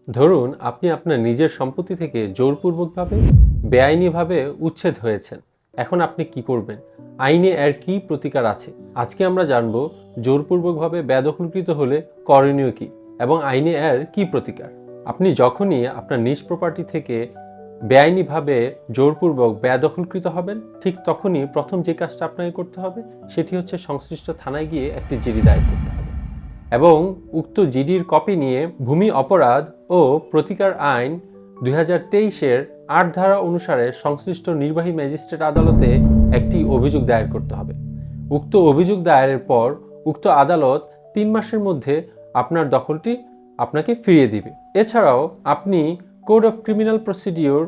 ধরুন আপনি আপনার নিজের সম্পত্তি থেকে জোরপূর্বকভাবে বেআইনিভাবে উচ্ছেদ হয়েছেন। এখন আপনি কি করবেন? আইনে এর কি প্রতিকার আছে? আজকে আমরা জানব জোরপূর্বকভাবে বেদখলকৃত হলে করণীয় কি এবং আইনে এর কি প্রতিকার। আপনি যখনই আপনার নিজ প্রপার্টি থেকে বেআইনিভাবে জোরপূর্বক বেদখলকৃত হবেন, ঠিক তখনই প্রথম যে কাজটা আপনাকে করতে হবে সেটি হচ্ছে সংশ্লিষ্ট থানায় গিয়ে একটি জিডি দায়ের করতে হবে এবং উক্ত জিডির কপি নিয়ে ভূমি অপরাধ ও প্রতিকার আইন 2023-এর 8 ধারা অনুসারে সংশ্লিষ্ট নির্বাহী ম্যাজিস্ট্রেট আদালতে একটি অভিযোগ দায়ের করতে হবে। উক্ত অভিযোগ দায়েরের পর উক্ত আদালত 3 মাসের মধ্যে আপনার দখলটি আপনাকে ফিরিয়ে দিবে। এছাড়াও আপনি কোড অফ ক্রিমিনাল প্রসিডিওর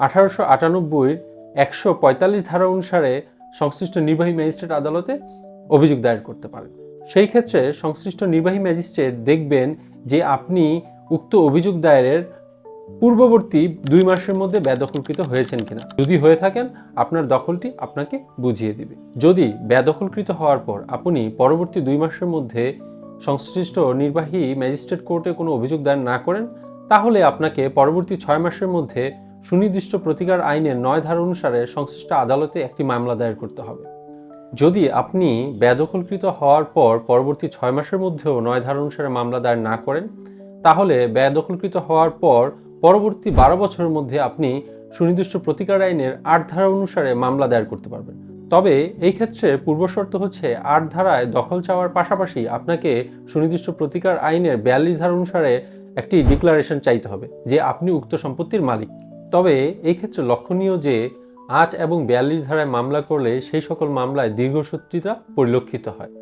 1898-এর 145 ধারা অনুসারে সংশ্লিষ্ট নির্বাহী ম্যাজিস্ট্রেট আদালতে অভিযোগ দায়ের করতে পারেন। সেই ক্ষেত্রে সংশ্লিষ্ট নির্বাহী ম্যাজিস্ট্রেট দেখবেন যে আপনি উক্ত অভিযোগ দায়েরের পূর্ববর্তী 2 মাসের মধ্যে বেদখলকৃত হয়েছেন কিনা। যদি হয়ে থাকেন আপনার দখলটি আপনাকে বুঝিয়ে দিবে। যদি বেদখলকৃত হওয়ার পর আপনি পরবর্তী 2 মাসের মধ্যে সংশ্লিষ্ট নির্বাহী ম্যাজিস্ট্রেট কোর্টে কোনো অভিযোগ দায়ের না করেন, তাহলে আপনাকে পরবর্তী 6 মাসের মধ্যে সুনির্দিষ্ট প্রতিকার আইনের 9 ধারা অনুসারে সংশ্লিষ্ট আদালতে একটি মামলা দায়ের করতে হবে। যদি আপনি বেদখলকৃত হওয়ার পর পরবর্তী 6 মাসের মধ্যেও 9 ধারা অনুসারে মামলা দায়ের না করেন, তাহলে বেদখলকৃত হওয়ার পর পরবর্তী 12 বছরের মধ্যে আপনি সুনির্দিষ্ট প্রতিকার আইনের 8 ধারা অনুসারে মামলা দায়ের করতে পারবেন। তবে এই ক্ষেত্রে পূর্বশর্ত হচ্ছে 8 ধারায় দখল চাওয়ার পাশাপাশি আপনাকে সুনির্দিষ্ট প্রতিকার আইনের 42 ধারা অনুসারে একটি ডিক্লারেশন চাইতে হবে যে আপনি উক্ত সম্পত্তির মালিক। তবে এই ক্ষেত্রে লক্ষণীয় যে 8 এবং 42 ধারায় মামলা করলে সেই সকল মামলায় দীর্ঘসূত্রিতা পরিলক্ষিত হয়।